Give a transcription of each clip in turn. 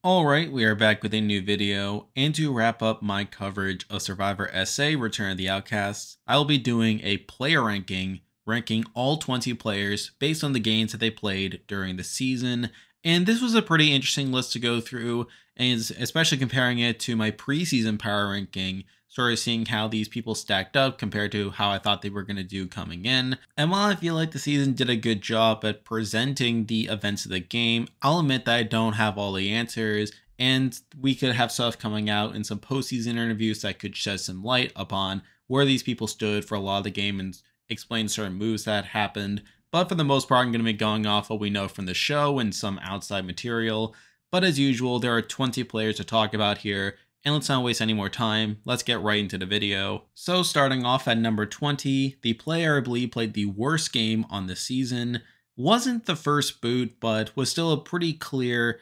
Alright, we are back with a new video, and to wrap up my coverage of Survivor SA Return of the Outcasts, I will be doing a player ranking all 20 players based on the games that they played during the season, and this was a pretty interesting list to go through, and especially comparing it to my preseason power ranking, sort of seeing how these people stacked up compared to how I thought they were going to do coming in. And while I feel like the season did a good job at presenting the events of the game, I'll admit that I don't have all the answers, and we could have stuff coming out in some postseason interviews that could shed some light upon where these people stood for a lot of the game and explain certain moves that happened. But for the most part, I'm going to be going off what we know from the show and some outside material. But as usual, there are 20 players to talk about here, and let's not waste any more time, let's get right into the video. So starting off at number 20, the player I believe played the worst game on the season. Wasn't the first boot, but was still a pretty clear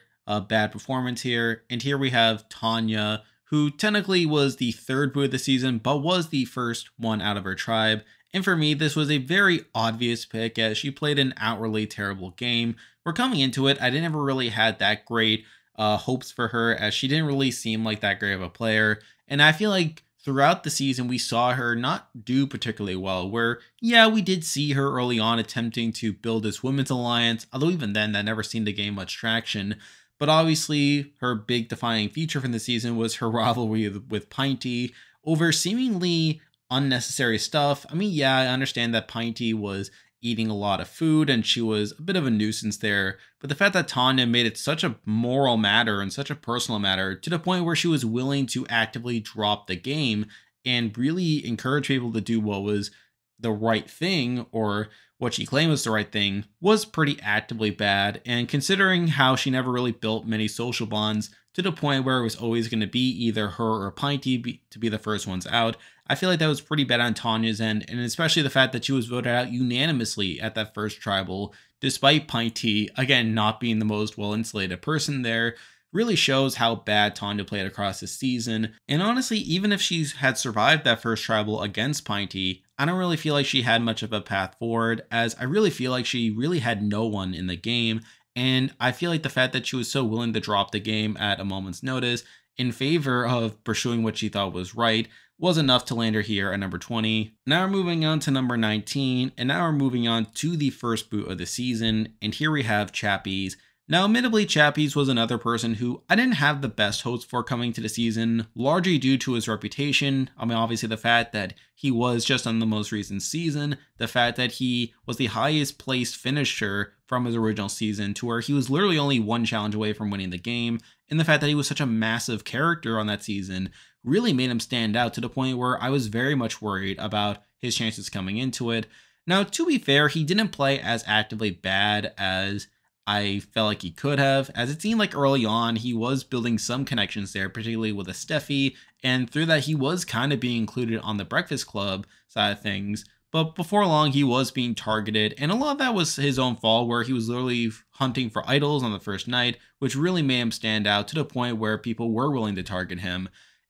bad performance here. And here we have Tanya, who technically was the third boot of the season, but was the first one out of her tribe. And for me, this was a very obvious pick as she played an outwardly terrible game. We're coming into it, I didn't ever really had that great hopes for her as she didn't really seem like that great of a player. And I feel like throughout the season, we saw her not do particularly well, where, yeah, we did see her early on attempting to build this women's alliance, although even then that never seemed to gain much traction. But obviously, her big defining feature from the season was her rivalry with Pinty over seemingly unnecessary stuff. I mean, yeah, I understand that Pinty was eating a lot of food and she was a bit of a nuisance there, but the fact that Tanya made it such a moral matter and such a personal matter to the point where she was willing to actively drop the game and really encourage people to do what was the right thing, or what she claimed was the right thing, was pretty actively bad. And considering how she never really built many social bonds to the point where it was always going to be either her or Pinty to be the first ones out, I feel like that was pretty bad on Tanya's end, and especially the fact that she was voted out unanimously at that first tribal, despite Pinty, again, not being the most well-insulated person there, really shows how bad Tanya played across the season. And honestly, even if she had survived that first tribal against Pinty, I don't really feel like she had much of a path forward, as I really feel like she really had no one in the game. And I feel like the fact that she was so willing to drop the game at a moment's notice in favor of pursuing what she thought was right was enough to land her here at number 20. Now we're moving on to number 19, and now we're moving on to the first boot of the season, and here we have Chappies. Now, admittedly, Chappies was another person who I didn't have the best hopes for coming to the season, largely due to his reputation. I mean, obviously the fact that he was just on the most recent season, the fact that he was the highest placed finisher from his original season to where he was literally only one challenge away from winning the game, and the fact that he was such a massive character on that season really made him stand out to the point where I was very much worried about his chances coming into it. Now, to be fair, he didn't play as actively bad as I felt like he could have, as it seemed like early on he was building some connections there, particularly with a Steffi, and through that he was kind of being included on the Breakfast Club side of things. But before long, he was being targeted, and a lot of that was his own fault, where he was literally hunting for idols on the first night, which really made him stand out to the point where people were willing to target him.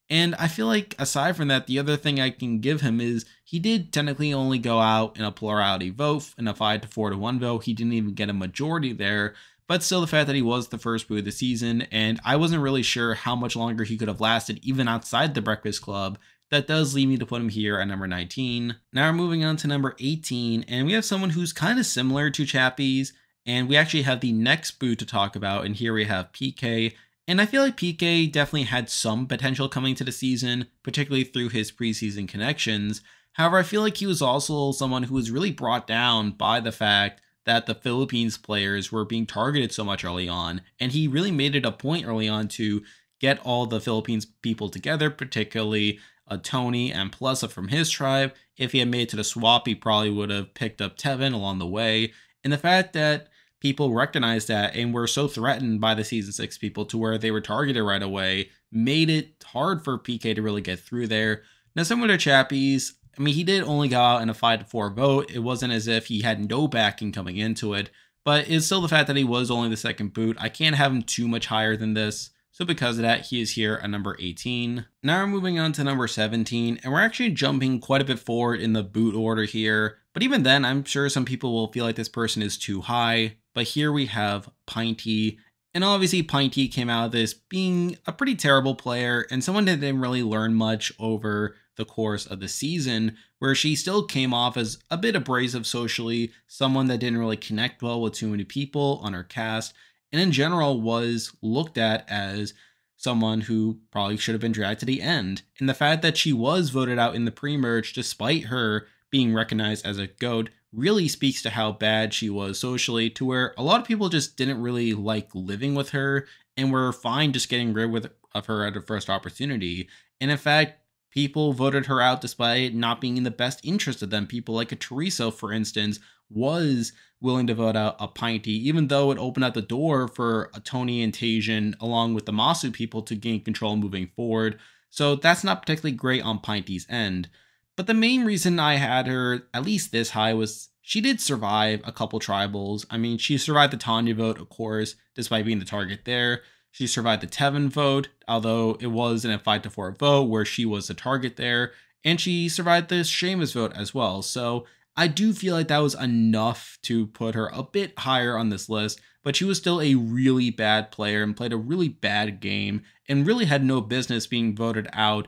And I feel like, aside from that, the other thing I can give him is he did technically only go out in a plurality vote, in a 5 to 4 to 1 vote. He didn't even get a majority there, but still the fact that he was the first boot of the season, and I wasn't really sure how much longer he could have lasted even outside the Breakfast Club, that does lead me to put him here at number 19. Now we're moving on to number 18, and we have someone who's kind of similar to Chappies, and we actually have the next boot to talk about, and here we have PK. And I feel like PK definitely had some potential coming to the season, particularly through his preseason connections. However, I feel like he was also someone who was really brought down by the fact that the Philippines players were being targeted so much early on, and he really made it a point early on to get all the Philippines people together, particularly Toni and Palesa from his tribe. If he had made it to the swap, he probably would have picked up Tevin along the way. And the fact that people recognized that and were so threatened by the Season 6 people to where they were targeted right away made it hard for PK to really get through there. Now, similar to Chappies, I mean, he did only go out in a 5 to 4 vote. It wasn't as if he had no backing coming into it, but it's still the fact that he was only the second boot. I can't have him too much higher than this. So because of that, he is here at number 18. Now we're moving on to number 17, and we're actually jumping quite a bit forward in the boot order here. But even then, I'm sure some people will feel like this person is too high. But here we have Pinty. And obviously Pinty came out of this being a pretty terrible player and someone that didn't really learn much over the course of the season, where she still came off as a bit abrasive socially, someone that didn't really connect well with too many people on her cast, and in general was looked at as someone who probably should have been dragged to the end. And the fact that she was voted out in the pre-merge despite her being recognized as a GOAT really speaks to how bad she was socially, to where a lot of people just didn't really like living with her and were fine just getting rid of her at her first opportunity. And in fact, people voted her out despite not being in the best interest of them. People like a Teresa, for instance, was willing to vote out a Pinty, even though it opened up the door for a Toni and Taijin, along with the Masu people, to gain control moving forward. So that's not particularly great on Pinty's end. But the main reason I had her at least this high was she did survive a couple tribals. I mean, she survived the Tanya vote, of course, despite being the target there. She survived the Tevin vote, although it was in a 5-4 vote where she was the target there. And she survived the Sheamus vote as well. So I do feel like that was enough to put her a bit higher on this list. But she was still a really bad player and played a really bad game and really had no business being voted out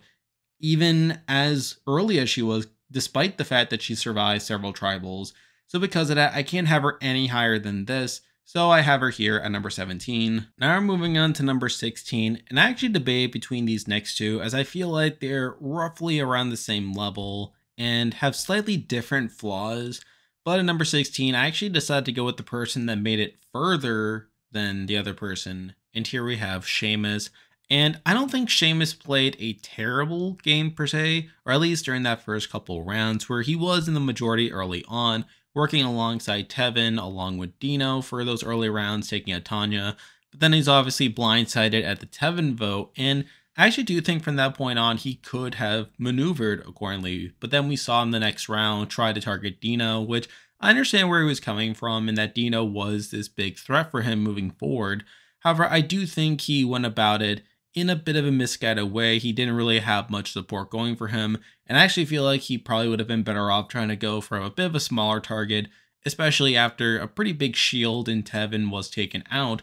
even as early as she was, despite the fact that she survived several tribals. So because of that, I can't have her any higher than this, so I have her here at number 17. Now we're moving on to number 16, and I actually debate between these next two, as I feel like they're roughly around the same level and have slightly different flaws. But at number 16, I actually decided to go with the person that made it further than the other person, and here we have Sheamus. And I don't think Sheamus played a terrible game per se, or at least during that first couple rounds where he was in the majority early on, working alongside Tevin, along with Dino for those early rounds, taking out Tanya. But then he's obviously blindsided at the Tevin vote, and I actually do think from that point on he could have maneuvered accordingly. But then we saw him the next round try to target Dino, which I understand where he was coming from and that Dino was this big threat for him moving forward. However, I do think he went about it in a bit of a misguided way. He didn't really have much support going for him, and I actually feel like he probably would have been better off trying to go for a bit of a smaller target, especially after a pretty big shield in Tevin was taken out.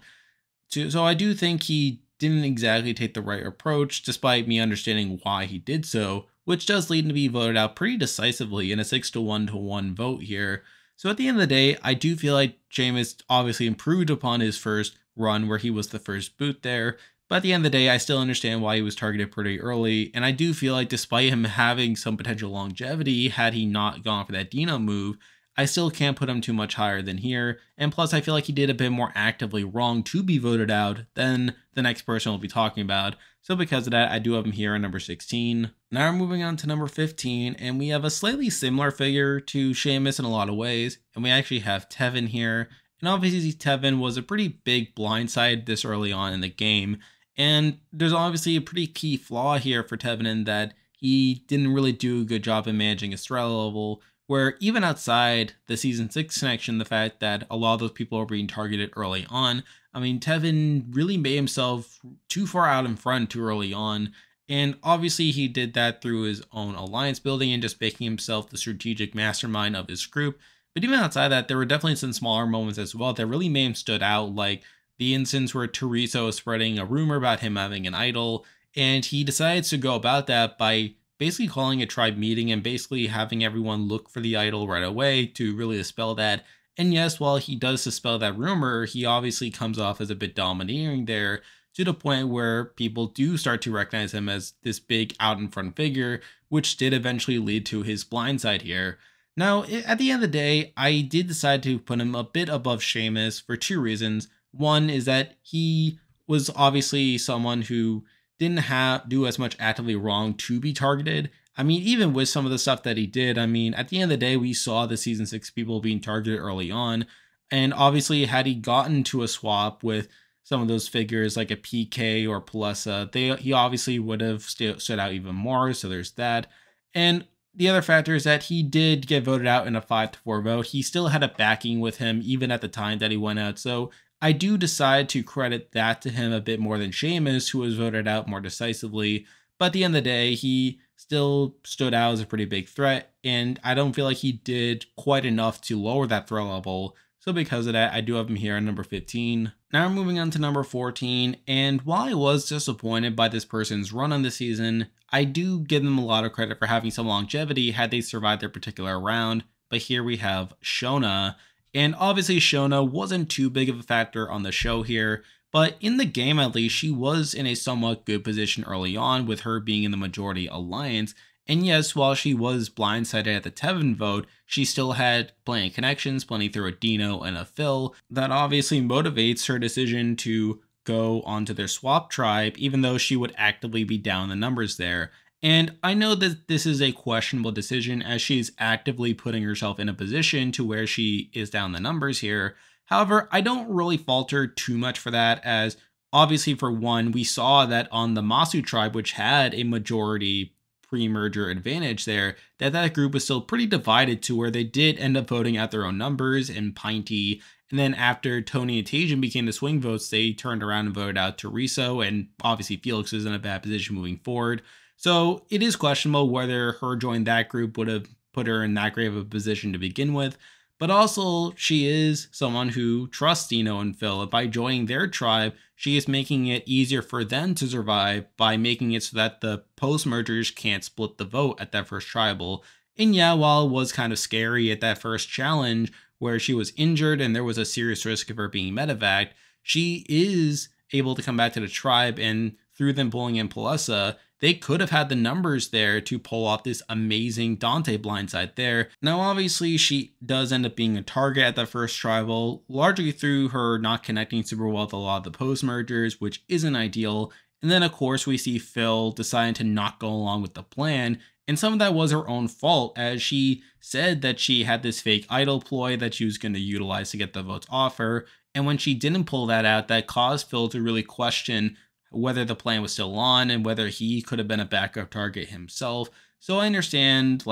So I do think he didn't exactly take the right approach, despite me understanding why he did so, which does lead him to be voted out pretty decisively in a 6-1 vote here. So at the end of the day, I do feel like Sheamus obviously improved upon his first run where he was the first boot there. But at the end of the day, I still understand why he was targeted pretty early, and I do feel like despite him having some potential longevity, had he not gone for that Dino move, I still can't put him too much higher than here, and plus I feel like he did a bit more actively wrong to be voted out than the next person we'll be talking about, so because of that, I do have him here at number 16. Now we're moving on to number 15, and we have a slightly similar figure to Sheamus in a lot of ways, and we actually have Tevin here, and obviously Tevin was a pretty big blindside this early on in the game. And there's obviously a pretty key flaw here for Tevin in that he didn't really do a good job in managing his threat level, where even outside the Season 6 connection, the fact that a lot of those people are being targeted early on, I mean, Tevin really made himself too far out in front too early on, and obviously he did that through his own alliance building and just making himself the strategic mastermind of his group. But even outside that, there were definitely some smaller moments as well that really made him stood out, like the instance where Teresa was spreading a rumor about him having an idol, and he decides to go about that by basically calling a tribe meeting and basically having everyone look for the idol right away to really dispel that. And yes, while he does dispel that rumor, he obviously comes off as a bit domineering there, to the point where people do start to recognize him as this big out in front figure, which did eventually lead to his blindside here. Now, at the end of the day, I did decide to put him a bit above Sheamus for two reasons. One is that he was obviously someone who didn't do as much actively wrong to be targeted. I mean, even with some of the stuff that he did, I mean, at the end of the day, we saw the Season 6 people being targeted early on. And obviously, had he gotten to a swap with some of those figures like a PK or Palesa, he obviously would have stood out even more. So there's that. And the other factor is that he did get voted out in a 5-4 vote. He still had a backing with him even at the time that he went out. So I do decide to credit that to him a bit more than Sheamus, who was voted out more decisively. But at the end of the day, he still stood out as a pretty big threat, and I don't feel like he did quite enough to lower that threat level. So because of that, I do have him here at number 15. Now we're moving on to number 14, and while I was disappointed by this person's run on the season, I do give them a lot of credit for having some longevity had they survived their particular round. But here we have Shona, and obviously Shona wasn't too big of a factor on the show here, but in the game at least, she was in a somewhat good position early on with her being in the majority alliance. And yes, while she was blindsided at the Tevin vote, she still had plenty of connections, plenty through a Dino and a Phil. That obviously motivates her decision to go onto their swap tribe, even though she would actively be down the numbers there. And I know that this is a questionable decision as she's actively putting herself in a position to where she is down the numbers here. However, I don't really fault her too much for that, as obviously for one, we saw that on the Masu tribe, which had a majority pre-merger advantage there, that group was still pretty divided to where they did end up voting out their own numbers in Pinty. And then after Toni and Taijin became the swing votes, they turned around and voted out Teresa, and obviously Felix is in a bad position moving forward. So it is questionable whether her joining that group would have put her in that great of a position to begin with. But also, she is someone who trusts Dino and Phil. And by joining their tribe, she is making it easier for them to survive by making it so that the post-mergers can't split the vote at that first tribal. And yeah, while it was kind of scary at that first challenge where she was injured and there was a serious risk of her being medevaced, she is able to come back to the tribe, and through them pulling in Palesa, they could have had the numbers there to pull off this amazing Dante blindside there. Now, obviously, she does end up being a target at the first tribal, largely through her not connecting super well with a lot of the post mergers, which isn't ideal. And then, of course, we see Phil deciding to not go along with the plan. And some of that was her own fault, as she said that she had this fake idol ploy that she was going to utilize to get the votes off her. And when she didn't pull that out, that caused Phil to really question whether the plan was still on and whether he could have been a backup target himself. So I understand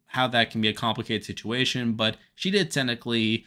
how that can be a complicated situation, but she did technically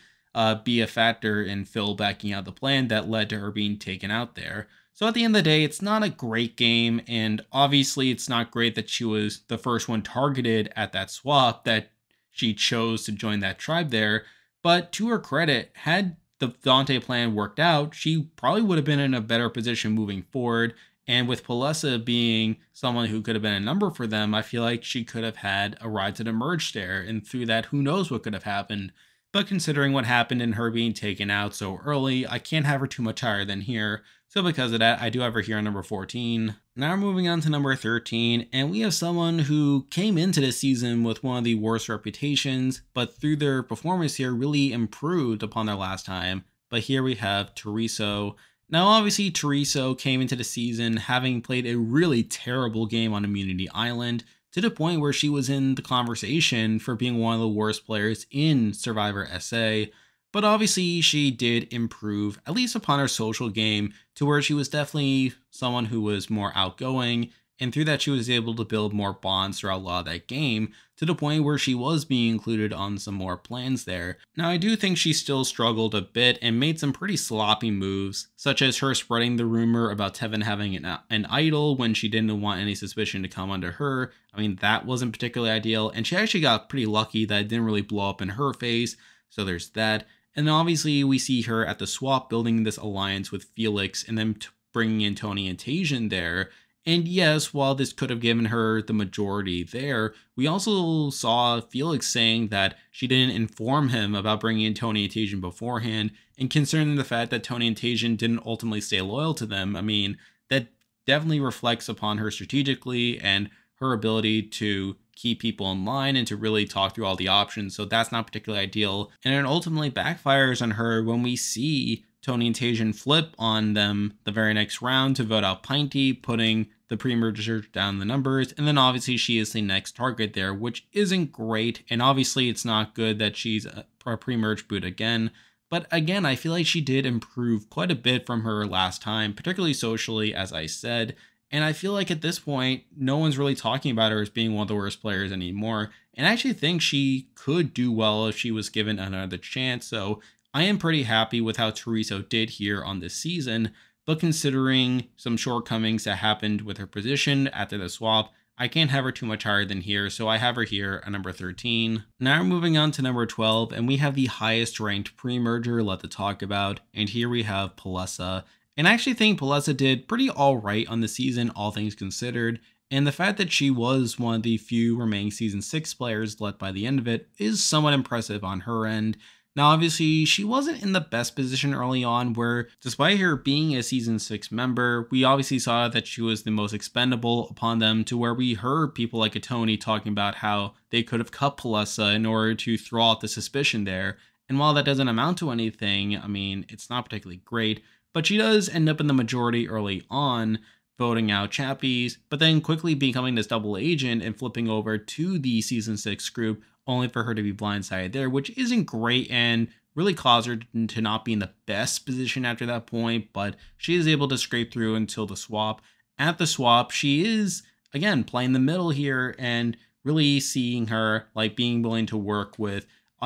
be a factor in Phil backing out the plan that led to her being taken out there. So at the end of the day, it's not a great game, and obviously it's not great that she was the first one targeted at that swap, that she chose to join that tribe there. But to her credit, had the Dante plan worked out, she probably would have been in a better position moving forward. And with Palesa being someone who could have been a number for them, I feel like she could have had a ride to the merge there. And through that, who knows what could have happened. But considering what happened in her being taken out so early, I can't have her too much higher than here. So because of that, I do have her here on number 14. Now we're moving on to number 13, and we have someone who came into this season with one of the worst reputations, but through their performance here really improved upon their last time. But here we have Teresa. Now obviously Teresa came into the season having played a really terrible game on Immunity Island, to the point where she was in the conversation for being one of the worst players in Survivor SA. But obviously she did improve, at least upon her social game, to where she was definitely someone who was more outgoing, and through that she was able to build more bonds throughout a lot of that game, to the point where she was being included on some more plans there. Now I do think she still struggled a bit and made some pretty sloppy moves, such as her spreading the rumor about Tevin having an idol when she didn't want any suspicion to come under her. I mean, that wasn't particularly ideal, and she actually got pretty lucky that it didn't really blow up in her face, so there's that. And obviously we see her at the swap building this alliance with Felix and then bringing in Toni and Taijin there. And yes, while this could have given her the majority there, we also saw Felix saying that she didn't inform him about bringing in Toni and Taijin beforehand. And concerning the fact that Toni and Taijin didn't ultimately stay loyal to them, I mean, that definitely reflects upon her strategically and her ability to keep people in line and to really talk through all the options. So that's not particularly ideal. And it ultimately backfires on her when we see Toni and Taijin flip on them the very next round to vote out Pinty, putting the pre-merger down the numbers. And then obviously she is the next target there, which isn't great. And obviously it's not good that she's a pre-merge boot again. But again, I feel like she did improve quite a bit from her last time, particularly socially, as I said. And I feel like at this point, no one's really talking about her as being one of the worst players anymore. And I actually think she could do well if she was given another chance. So I am pretty happy with how Teresa did here on this season. But considering some shortcomings that happened with her position after the swap, I can't have her too much higher than here, so I have her here at number 13. Now we're moving on to number 12, and we have the highest ranked pre-merger left to talk about, and here we have Palesa. And I actually think Palesa did pretty alright on the season, all things considered, and the fact that she was one of the few remaining Season 6 players left by the end of it is somewhat impressive on her end. Now, obviously, she wasn't in the best position early on, where despite her being a Season 6 member, we obviously saw that she was the most expendable upon them, to where we heard people like a Toni talking about how they could have cut Palesa in order to throw out the suspicion there. And while that doesn't amount to anything, I mean, it's not particularly great, but she does end up in the majority early on, voting out Chappies, but then quickly becoming this double agent and flipping over to the Season 6 group, only for her to be blindsided there, which isn't great and really caused her to not be in the best position after that point, but she is able to scrape through until the swap. At the swap, she is, again, playing the middle here and really seeing her like being willing to work with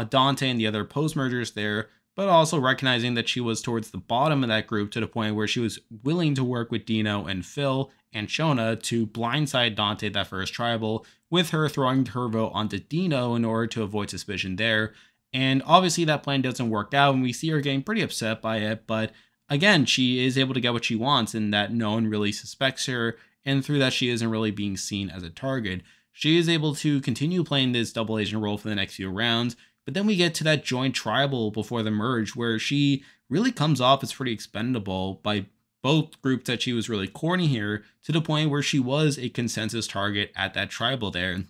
Dante and the other post-mergers there, but also recognizing that she was towards the bottom of that group to the point where she was willing to work with Dino and Phil and Shona to blindside Dante that first tribal, with her throwing her vote onto Dino in order to avoid suspicion there. And obviously that plan doesn't work out, and we see her getting pretty upset by it, but again, she is able to get what she wants in that no one really suspects her, and through that she isn't really being seen as a target. She is able to continue playing this double agent role for the next few rounds, but then we get to that joint tribal before the merge where she really comes off as pretty expendable by both groups that she was really corny here, to the point where she was a consensus target at that tribal there.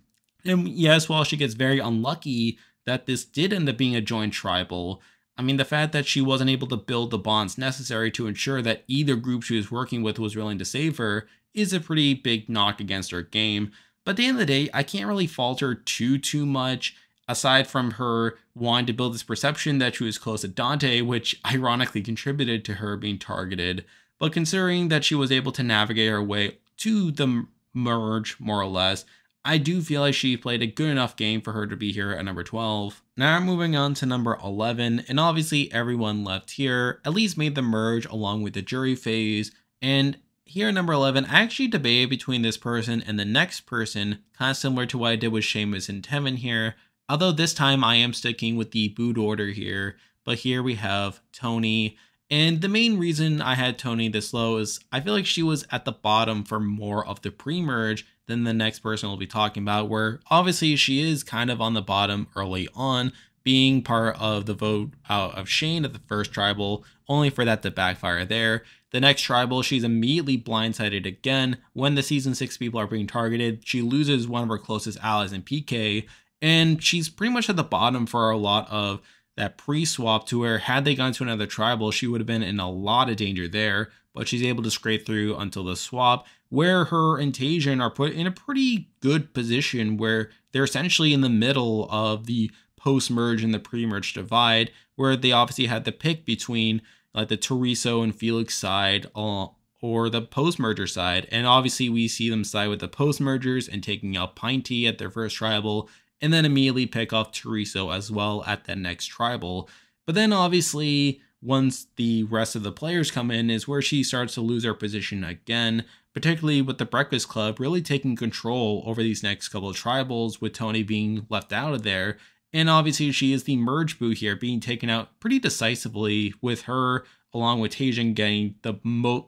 And yes, while she gets very unlucky that this did end up being a joint tribal, I mean, the fact that she wasn't able to build the bonds necessary to ensure that either group she was working with was willing to save her is a pretty big knock against her game. But at the end of the day, I can't really fault her too much, aside from her wanting to build this perception that she was close to Dante, which ironically contributed to her being targeted. But considering that she was able to navigate her way to the merge, more or less, I do feel like she played a good enough game for her to be here at number 12. Now I'm moving on to number 11, and obviously everyone left here at least made the merge along with the jury phase. And here at number 11, I actually debated between this person and the next person, kind of similar to what I did with Sheamus and Tevin here. Although this time I am sticking with the boot order here, but here we have Toni. And the main reason I had Toni this low is I feel like she was at the bottom for more of the pre-merge than the next person we'll be talking about, where obviously she is kind of on the bottom early on, being part of the vote out of Shane at the first tribal, only for that to backfire there. The next tribal, she's immediately blindsided again. When the Season 6 people are being targeted, she loses one of her closest allies in PK, and she's pretty much at the bottom for a lot of that pre-swap, to where had they gone to another tribal, she would have been in a lot of danger there, but she's able to scrape through until the swap, where her and Taijin are put in a pretty good position where they're essentially in the middle of the post-merge and the pre-merge divide, where they obviously had the pick between like the Teresa and Felix side or the post-merger side, and obviously we see them side with the post-mergers and taking out Pinty at their first tribal, and then immediately pick off Teresa as well at that next tribal. But then obviously, once the rest of the players come in, is where she starts to lose her position again, particularly with the Breakfast Club really taking control over these next couple of tribals, with Toni being left out of there. And obviously she is the merge boot here, being taken out pretty decisively, with her along with Taijin getting the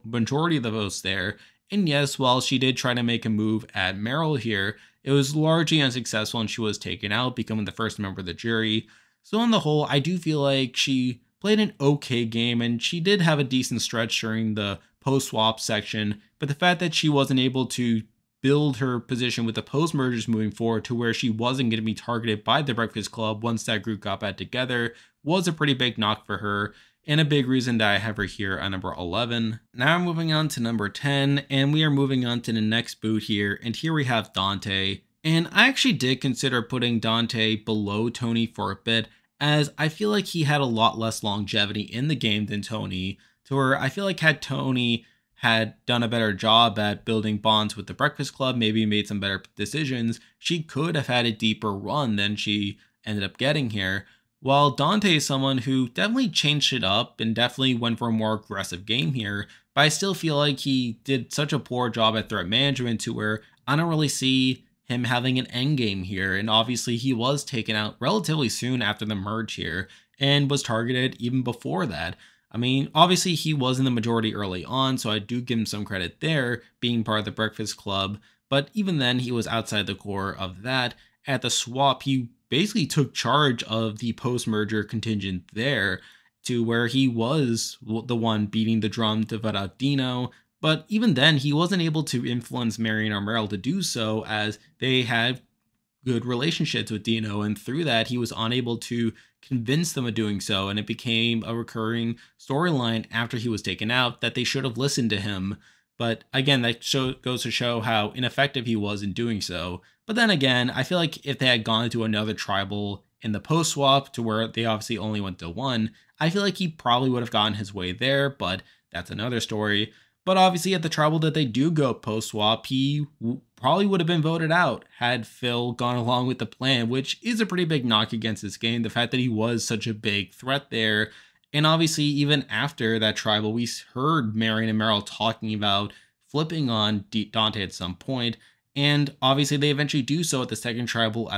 majority of the votes there. And yes, while she did try to make a move at Merrell here, it was largely unsuccessful and she was taken out, becoming the first member of the jury. So on the whole, I do feel like she played an okay game, and she did have a decent stretch during the post-swap section, but the fact that she wasn't able to build her position with the post-mergers moving forward to where she wasn't going to be targeted by the Breakfast Club once that group got back together was a pretty big knock for her, and a big reason that I have her here at number 11. Now I'm moving on to number 10, and we are moving on to the next boot here, and here we have Dante. And I actually did consider putting Dante below Toni for a bit, as I feel like he had a lot less longevity in the game than Toni, to where I feel like had Toni had done a better job at building bonds with the Breakfast Club, maybe made some better decisions, she could have had a deeper run than she ended up getting here. While Dante is someone who definitely changed it up and definitely went for a more aggressive game here, but I still feel like he did such a poor job at threat management, to where I don't really see him having an end game here. And obviously he was taken out relatively soon after the merge here and was targeted even before that. I mean, obviously he was in the majority early on, so I do give him some credit there, being part of the Breakfast Club. But even then, he was outside the core of that. At the swap, he basically took charge of the post-merger contingent there, to where he was the one beating the drum to vote out Dino. But even then, he wasn't able to influence Marion or Merrell to do so, as they had good relationships with Dino, and through that he was unable to convince them of doing so, and it became a recurring storyline after he was taken out that they should have listened to him. But again, that goes to show how ineffective he was in doing so. But then again, I feel like if they had gone to another tribal in the post swap, to where they obviously only went to one, I feel like he probably would have gotten his way there, but that's another story. But obviously at the tribal that they do go post-swap, he probably would have been voted out had Phil gone along with the plan, which is a pretty big knock against this game. The fact that he was such a big threat there. And obviously even after that tribal, we heard Marion and Merrell talking about flipping on Dante at some point. And obviously they eventually do so at the second tribal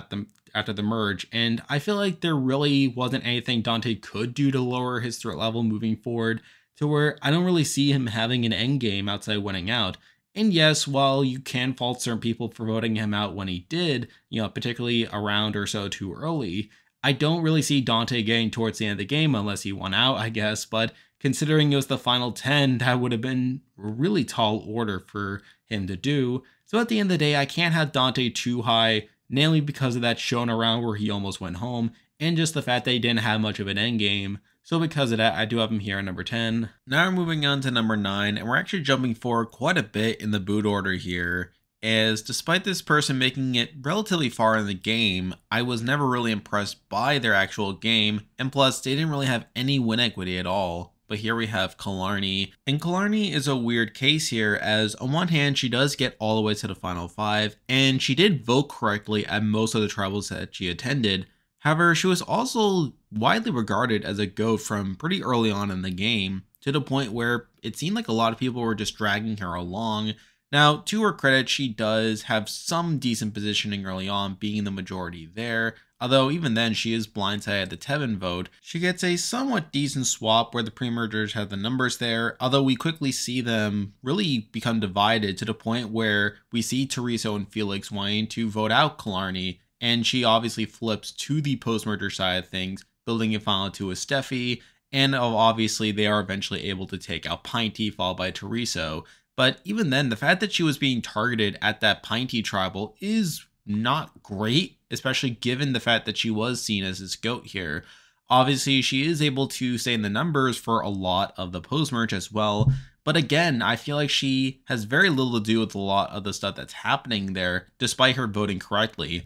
after the merge. And I feel like there really wasn't anything Dante could do to lower his threat level moving forward, to where I don't really see him having an end game outside winning out. And yes, while you can fault certain people for voting him out when he did, particularly a round or so too early, I don't really see Dante getting towards the end of the game unless he won out, I guess. But considering it was the final 10, that would have been a really tall order for him to do. So at the end of the day, I can't have Dante too high, namely because of that Shona round where he almost went home, and just the fact that he didn't have much of an end game. So because of that, I do have him here at number 10. Now we're moving on to number 9, and we're actually jumping forward quite a bit in the boot order here, as despite this person making it relatively far in the game, I was never really impressed by their actual game, and plus they didn't really have any win equity at all. But here we have Killarney, and Killarney is a weird case here, as on one hand she does get all the way to the final 5, and she did vote correctly at most of the tribals that she attended. However, she was also widely regarded as a GOAT from pretty early on in the game, to the point where it seemed like a lot of people were just dragging her along. Now, to her credit, she does have some decent positioning early on, being the majority there, although even then she is blindsided at the Tevin vote. She gets a somewhat decent swap where the pre-mergers have the numbers there, although we quickly see them really become divided to the point where we see Teresa and Felix wanting to vote out Killarney, and she obviously flips to the post-merger side of things, building a final 2 with Steffi, and obviously they are eventually able to take out Pinty, followed by Teresa. But even then, the fact that she was being targeted at that Pinty tribal is not great, especially given the fact that she was seen as this GOAT here. Obviously, she is able to stay in the numbers for a lot of the post-merge as well, but again, I feel like she has very little to do with a lot of the stuff that's happening there, despite her voting correctly.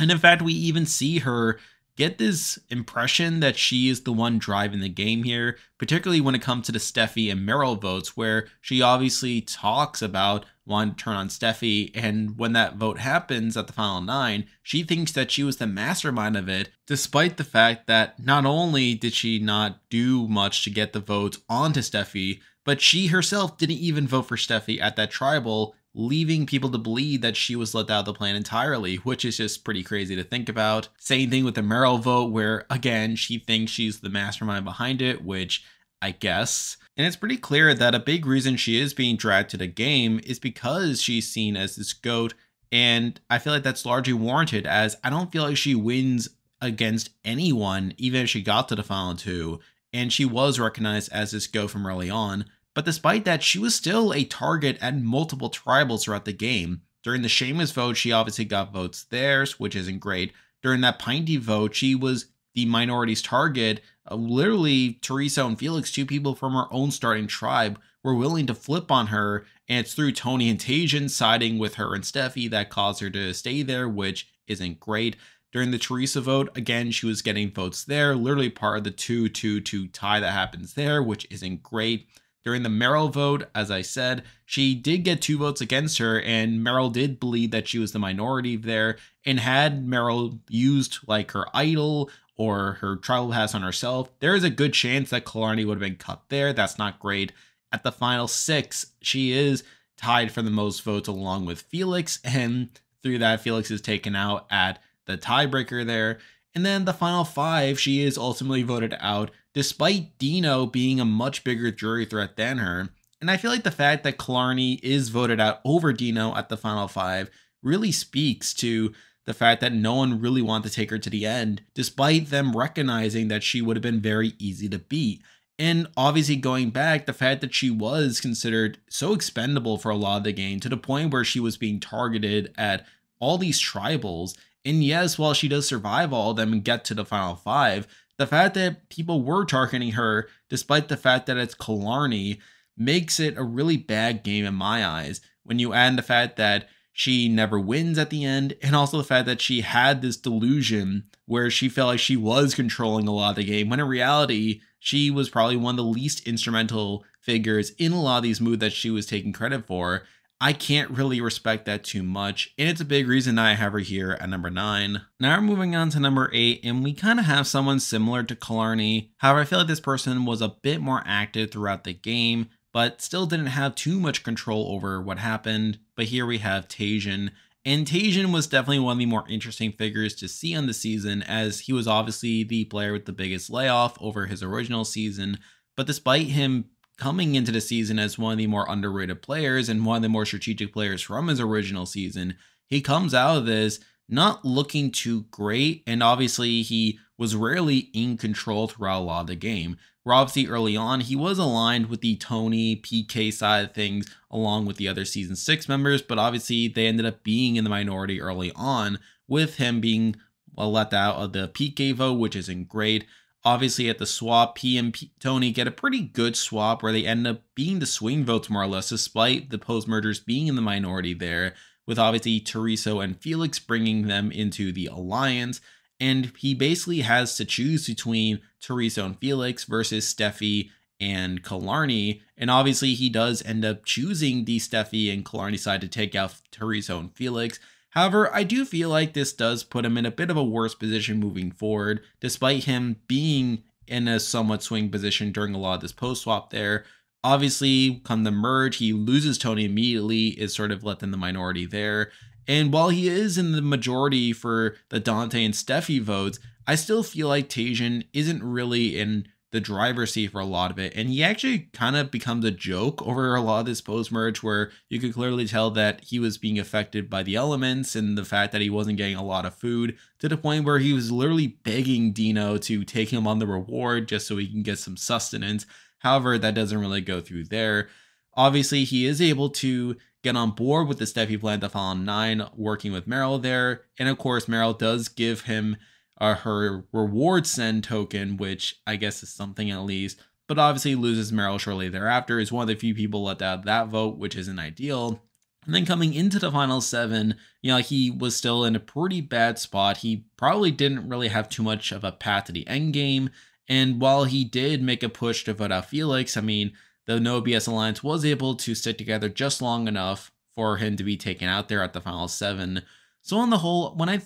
And in fact, we even see her get this impression that she is the one driving the game here, particularly when it comes to the Steffi and Merrell votes, where she obviously talks about wanting to turn on Steffi, and when that vote happens at the final 9, she thinks that she was the mastermind of it, despite the fact that not only did she not do much to get the votes onto Steffi, but she herself didn't even vote for Steffi at that tribal, leaving people to believe that she was let out of the plan entirely, which is just pretty crazy to think about. Same thing with the Merrell vote, where again, she thinks she's the mastermind behind it, which I guess. And it's pretty clear that a big reason she is being dragged to the game is because she's seen as this GOAT, and I feel like that's largely warranted, as I don't feel like she wins against anyone, even if she got to the final 2, and she was recognized as this GOAT from early on. But despite that, she was still a target at multiple tribals throughout the game. During the Sheamus vote, she obviously got votes there, which isn't great. During that Pinty vote, she was the minority's target. Literally, Teresa and Felix, 2 people from her own starting tribe, were willing to flip on her, and it's through Toni and Taijin siding with her and Steffi that caused her to stay there, which isn't great. During the Teresa vote, again, she was getting votes there, literally part of the 2-2-2 tie that happens there, which isn't great. During the Merrell vote, as I said, she did get 2 votes against her, and Merrell did believe that she was the minority there, and had Merrell used like her idol or her tribal pass on herself, there is a good chance that Killarney would have been cut there. That's not great. At the final 6, she is tied for the most votes along with Felix, and through that, Felix is taken out at the tiebreaker there. And then the final 5, she is ultimately voted out, despite Dino being a much bigger jury threat than her. And I feel like the fact that Killarney is voted out over Dino at the final 5 really speaks to the fact that no one really wanted to take her to the end, despite them recognizing that she would have been very easy to beat. And obviously going back, the fact that she was considered so expendable for a lot of the game, to the point where she was being targeted at all these tribals. And yes, while she does survive all of them and get to the final 5, the fact that people were targeting her, despite the fact that it's Killarney, makes it a really bad game in my eyes. When you add the fact that she never wins at the end, and also the fact that she had this delusion where she felt like she was controlling a lot of the game, when in reality, she was probably one of the least instrumental figures in a lot of these moves that she was taking credit for. I can't really respect that too much, and it's a big reason I have her here at number 9. Now we're moving on to number 8, and we kind of have someone similar to Killarney. However, I feel like this person was a bit more active throughout the game, but still didn't have too much control over what happened. But here we have Taijin. And Taijin was definitely one of the more interesting figures to see on the season, as he was obviously the player with the biggest layoff over his original season. But despite him coming into the season as one of the more underrated players and one of the more strategic players from his original season, he comes out of this not looking too great, and obviously he was rarely in control throughout a lot of the game. Where obviously early on, he was aligned with the Toni PK side of things along with the other Season 6 members, but obviously they ended up being in the minority early on, with him being let out of the PK vote, which isn't great. Obviously at the swap, P and Toni get a pretty good swap where they end up being the swing votes more or less, despite the post-mergers being in the minority there, with obviously Teresa and Felix bringing them into the alliance. And he basically has to choose between Teresa and Felix versus Steffi and Killarney. And obviously he does end up choosing the Steffi and Killarney side to take out Teresa and Felix. However, I do feel like this does put him in a bit of a worse position moving forward, despite him being in a somewhat swing position during a lot of this post-swap there. Obviously, come the merge, he loses Toni immediately, is sort of left in the minority there. And while he is in the majority for the Dante and Steffi votes, I still feel like Taijin isn't really in the driver's seat for a lot of it. And he actually kind of becomes a joke over a lot of this post-merge, where you could clearly tell that he was being affected by the elements and the fact that he wasn't getting a lot of food, to the point where he was literally begging Dino to take him on the reward just so he can get some sustenance. However, that doesn't really go through there. Obviously, he is able to get on board with the Steffi plan to fall on 9, working with Merrell there. And of course, Merrell does give him her reward send token, which I guess is something at least. But obviously loses Merrell shortly thereafter, is one of the few people let out of that vote, which isn't ideal. And then coming into the final 7, he was still in a pretty bad spot. He probably didn't really have too much of a path to the end game. And while he did make a push to vote out Felix, the No BS Alliance was able to stick together just long enough for him to be taken out there at the final 7. So on the whole, when I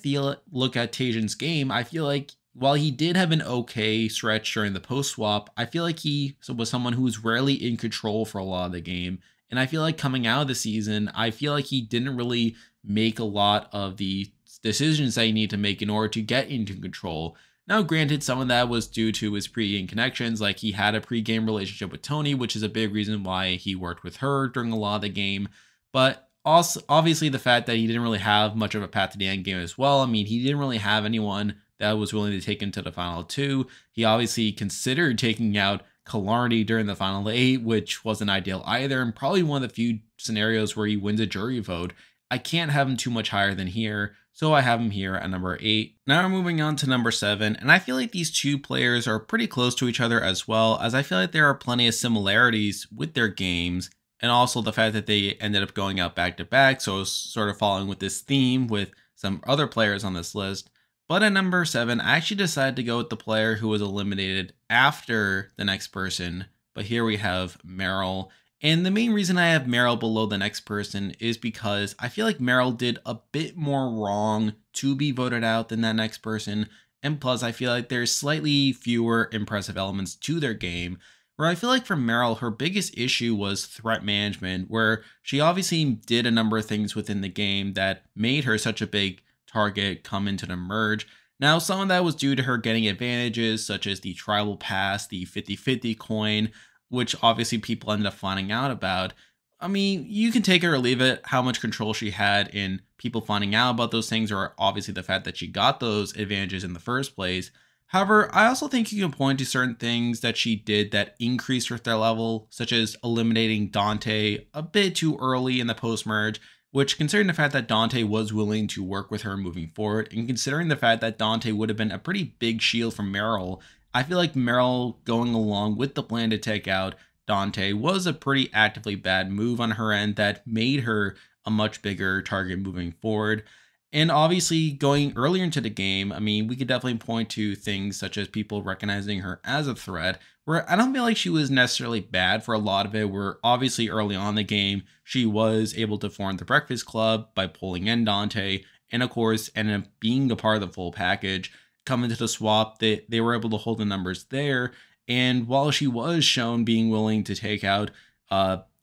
look at Taijin's game, I feel like while he did have an okay stretch during the post-swap, I feel like he was someone who was rarely in control for a lot of the game. And I feel like coming out of the season, I feel like he didn't really make a lot of the decisions that he needed to make in order to get into control. Now, granted, some of that was due to his pre-game connections, like he had a pre-game relationship with Toni, which is a big reason why he worked with her during a lot of the game. But also, obviously, the fact that he didn't really have much of a path to the end game as well. He didn't really have anyone that was willing to take him to the final 2. He obviously considered taking out Killarney during the final 8, which wasn't ideal either, and probably one of the few scenarios where he wins a jury vote. I can't have him too much higher than here, so I have him here at number 8. Now we're moving on to number 7, and I feel like these two players are pretty close to each other as well, as I feel like there are plenty of similarities with their games, and also the fact that they ended up going out back-to-back, so sort of following with this theme with some other players on this list. But at number 7, I actually decided to go with the player who was eliminated after the next person, but here we have Merrell. And the main reason I have Merrell below the next person is because I feel like Merrell did a bit more wrong to be voted out than that next person. And plus, I feel like there's slightly fewer impressive elements to their game. where I feel like for Merrell, her biggest issue was threat management, where she obviously did a number of things within the game that made her such a big target come into the merge. Now, some of that was due to her getting advantages, such as the tribal pass, the 50-50 coin, which obviously people ended up finding out about. I mean, you can take it or leave it, how much control she had in people finding out about those things, or obviously the fact that she got those advantages in the first place. However, I also think you can point to certain things that she did that increased her threat level, such as eliminating Dante a bit too early in the post-merge, which, considering the fact that Dante was willing to work with her moving forward, and considering the fact that Dante would have been a pretty big shield from Merrell, I feel like Merrell going along with the plan to take out Dante was a pretty actively bad move on her end that made her a much bigger target moving forward. And obviously, going earlier into the game, I mean, we could definitely point to things such as people recognizing her as a threat, where I don't feel like she was necessarily bad for a lot of it, where obviously early on in the game, she was able to form the Breakfast Club by pulling in Dante, and of course, ended up being a part of the full package. Coming to the swap, they were able to hold the numbers there, and while she was shown being willing to take out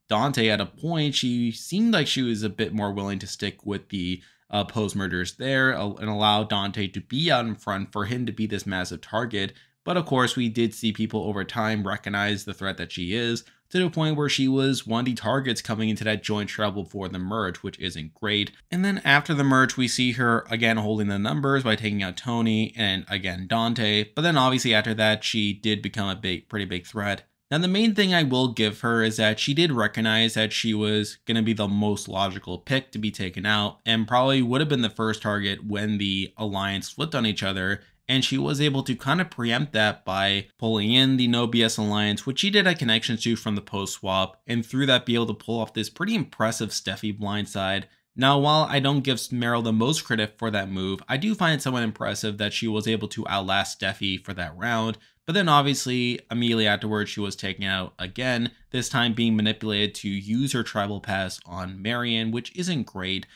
Dante at a point, she seemed like she was a bit more willing to stick with the post-mergers there and allow Dante to be out in front for him to be this massive target. But of course, we did see people over time recognize the threat that she is, to the point where she was one of the targets coming into that joint treble for the merge, which isn't great. And then after the merge, we see her again holding the numbers by taking out Toni and again Dante. But then obviously after that, she did become a pretty big threat. Now, the main thing I will give her is that she did recognize that she was going to be the most logical pick to be taken out, and probably would have been the first target when the alliance flipped on each other. And she was able to kind of preempt that by pulling in the No BS Alliance, which she did have connections to from the post swap, and through that be able to pull off this pretty impressive Steffi blindside. Now, while I don't give Merrell the most credit for that move, I do find it somewhat impressive that she was able to outlast Steffi for that round. But then obviously, immediately afterwards, she was taken out again, this time being manipulated to use her tribal pass on Marion, which isn't great.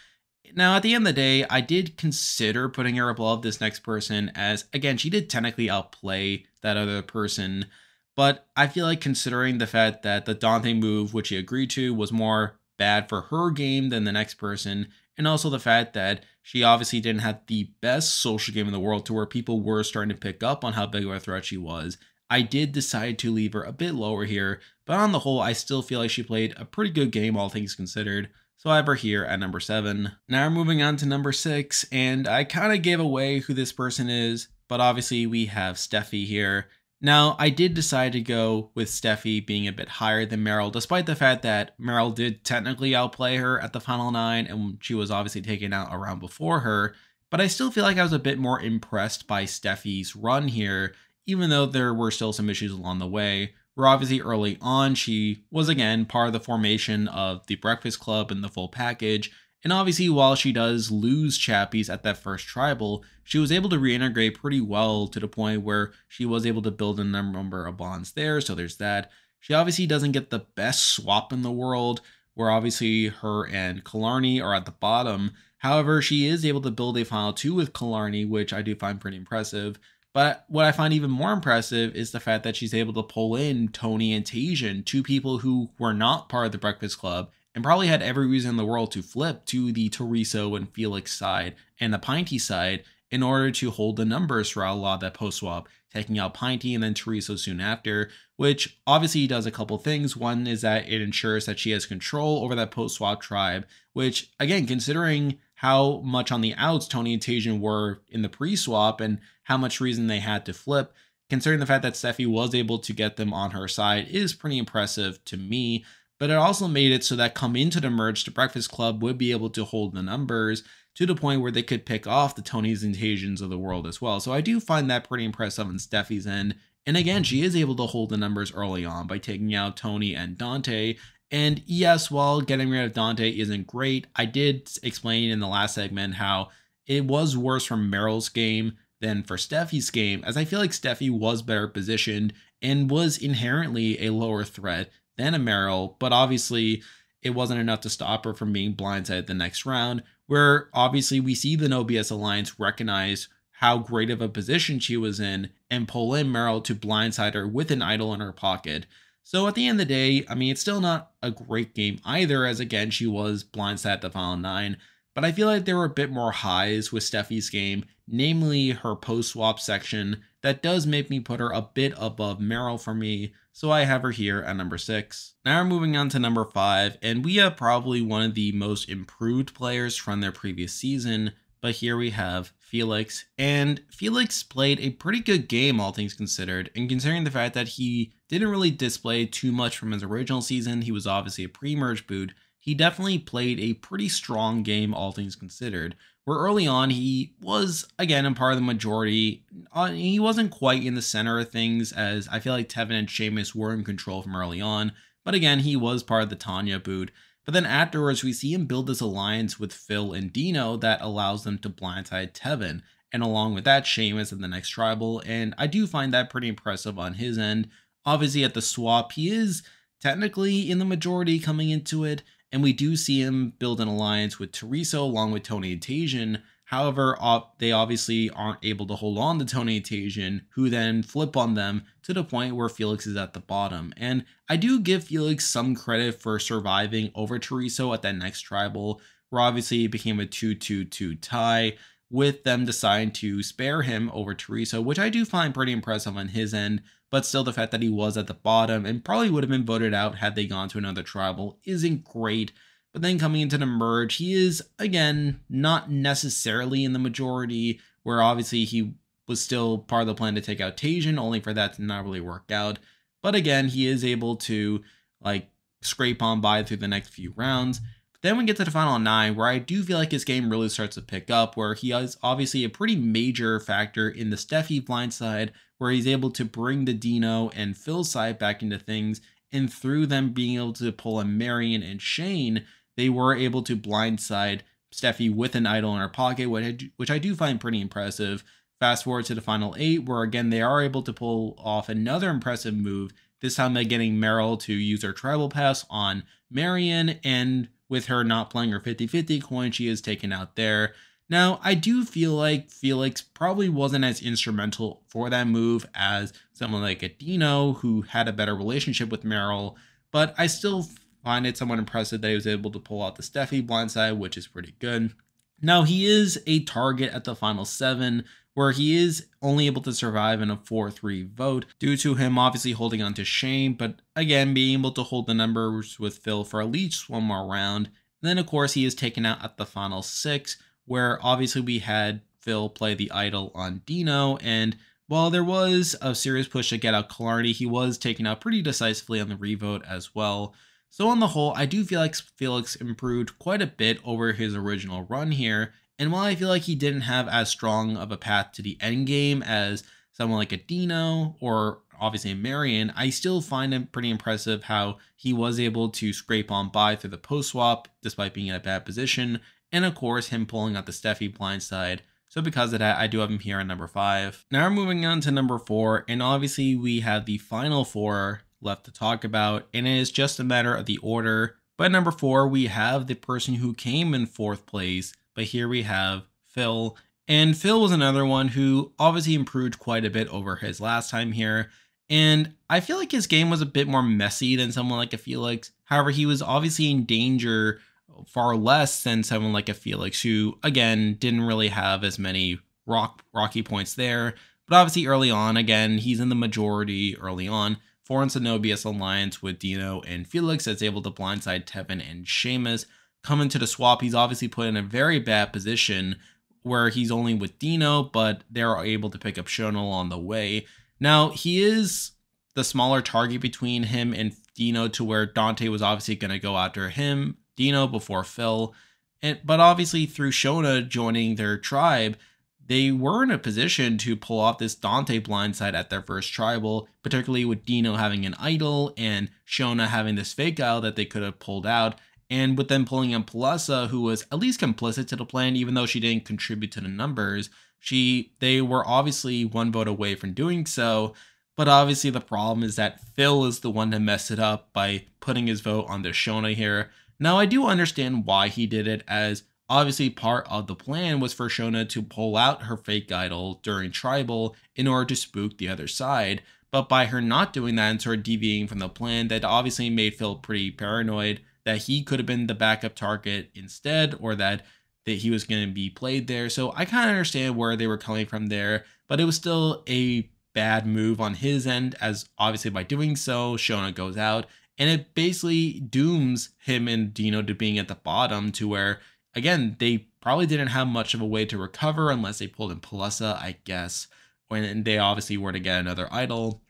Now, at the end of the day, I did consider putting her above this next person as, again, she did technically outplay that other person, but I feel like considering the fact that the Dante move, which he agreed to, was more bad for her game than the next person, and also the fact that she obviously didn't have the best social game in the world to where people were starting to pick up on how big of a threat she was, I did decide to leave her a bit lower here, but on the whole, I still feel like she played a pretty good game, all things considered. So I have her here at number 7. Now we're moving on to number 6, and I kind of gave away who this person is, but obviously we have Steffi here. Now, I did decide to go with Steffi being a bit higher than Merrell, despite the fact that Merrell did technically outplay her at the final 9, and she was obviously taken out a round before her, but I still feel like I was a bit more impressed by Steffi's run here, even though there were still some issues along the way. Where obviously early on, she was again part of the formation of the Breakfast Club and the full package, and obviously while she does lose Chappies at that first tribal, she was able to reintegrate pretty well to the point where she was able to build a number of bonds there, so there's that. She obviously doesn't get the best swap in the world, where obviously her and Killarney are at the bottom. However, she is able to build a final 2 with Killarney, which I do find pretty impressive. But what I find even more impressive is the fact that she's able to pull in Toni and Taijin, 2 people who were not part of the Breakfast Club and probably had every reason in the world to flip to the Teresa and Felix side and the Pinty side in order to hold the numbers throughout a lot of that post swap, taking out Pinty and then Teresa soon after, which obviously does a couple things. One is that it ensures that she has control over that post swap tribe, which again, considering how much on the outs Toni and Taijin were in the pre-swap and how much reason they had to flip, considering the fact that Steffi was able to get them on her side is pretty impressive to me. But it also made it so that come into the merge, the Breakfast Club would be able to hold the numbers to the point where they could pick off the Tonis and Taijins of the world as well. So I do find that pretty impressive on Steffi's end. And again, she is able to hold the numbers early on by taking out Toni and Dante. And yes, while getting rid of Dante isn't great, I did explain in the last segment how it was worse from Merrell's game than for Steffi's game, as I feel like Steffi was better positioned and was inherently a lower threat than a Merrell, but obviously it wasn't enough to stop her from being blindsided the next round, where obviously we see the No BS Alliance recognize how great of a position she was in and pull in Merrell to blindside her with an idol in her pocket. So at the end of the day, I mean, it's still not a great game either, as again, she was blindside at the final 9. But I feel like there were a bit more highs with Steffi's game, namely her post-swap section. That does make me put her a bit above Merrell for me, so I have her here at number 6. Now we're moving on to number 5, and we have probably one of the most improved players from their previous season, but here we have Felix, and Felix played a pretty good game all things considered, and considering the fact that he didn't really display too much from his original season, he was obviously a pre-merge boot, he definitely played a pretty strong game all things considered, where early on he was, again, a part of the majority. He wasn't quite in the center of things, as I feel like Tevin and Sheamus were in control from early on, but again, he was part of the Tanya boot. But then afterwards, we see him build this alliance with Phil and Dino that allows them to blindside Tevin, and along with that, Sheamus in the next tribal, and I do find that pretty impressive on his end. Obviously, at the swap, he is technically in the majority coming into it, and we do see him build an alliance with Teresa along with Toni and Taijin. However, they obviously aren't able to hold on to Toni and Taijin, who then flip on them to the point where Felix is at the bottom. And I do give Felix some credit for surviving over Teresa at that next tribal, where obviously it became a 2-2-2 tie, with them deciding to spare him over Teresa, which I do find pretty impressive on his end. But still, the fact that he was at the bottom and probably would have been voted out had they gone to another tribal isn't great. But then coming into the merge, he is, again, not necessarily in the majority, where obviously he was still part of the plan to take out Taijin, only for that to not really work out. But again, he is able to, like, scrape on by through the next few rounds. But then we get to the final 9, where I do feel like his game really starts to pick up, where he is obviously a pretty major factor in the Steffi blindside, where he's able to bring the Dino and Phil side back into things, and through them being able to pull a Marion and Shane, they were able to blindside Steffi with an idol in her pocket, which I do find pretty impressive. Fast forward to the final 8, where again they are able to pull off another impressive move, this time by getting Merrell to use her tribal pass on Marion, and with her not playing her 50-50 coin, she is taken out there. Now, I do feel like Felix probably wasn't as instrumental for that move as someone like a Dino, who had a better relationship with Merrell, but I still find it somewhat impressive that he was able to pull out the Steffi blindside, which is pretty good. Now, he is a target at the final 7, where he is only able to survive in a 4-3 vote due to him obviously holding on to Shane, but again, being able to hold the numbers with Phil for at least one more round. And then, of course, he is taken out at the final 6, where obviously we had Phil play the idol on Dino, and while there was a serious push to get out Killarney, he was taken out pretty decisively on the revote as well. So on the whole, I do feel like Felix improved quite a bit over his original run here, and while I feel like he didn't have as strong of a path to the end game as someone like a Dino or obviously a Marion, I still find it pretty impressive how he was able to scrape on by through the post swap despite being in a bad position, and of course him pulling out the Steffi blindside. So because of that, I do have him here at number 5. Now we're moving on to number 4, and obviously we have the final 4 left to talk about, and it is just a matter of the order. But at number 4, we have the person who came in 4th place, but here we have Phil. And Phil was another one who obviously improved quite a bit over his last time here, and I feel like his game was a bit more messy than someone like a Felix. However, he was obviously in danger far less than someone like a Felix, who again didn't really have as many rocky points there. But obviously early on, again, he's in the majority early on. Foreign Zenobia's alliance with Dino and Felix that's able to blindside Tevin and Sheamus. Coming to the swap, he's obviously put in a very bad position where he's only with Dino, but they're able to pick up Shona along the way. Now, he is the smaller target between him and Dino, to where Dante was obviously going to go after him, Dino, before Phil. But obviously through Shona joining their tribe, they were in a position to pull off this Dante blindside at their first tribal, particularly with Dino having an idol and Shona having this fake idol that they could have pulled out. And with them pulling in Palesa, who was at least complicit to the plan, even though she didn't contribute to the numbers, they were obviously one vote away from doing so. But obviously the problem is that Phil is the one to mess it up by putting his vote on the Shona here. Now, I do understand why he did it, as Obviously, part of the plan was for Shona to pull out her fake idol during Tribal in order to spook the other side. But by her not doing that and sort of deviating from the plan, that obviously made Phil pretty paranoid that he could have been the backup target instead, or that he was going to be played there. So I kind of understand where they were coming from there, but it was still a bad move on his end, as obviously by doing so, Shona goes out, and it basically dooms him and Dino to being at the bottom, to where, again, they probably didn't have much of a way to recover unless they pulled in Palesa, I guess, when they obviously were to get another idol.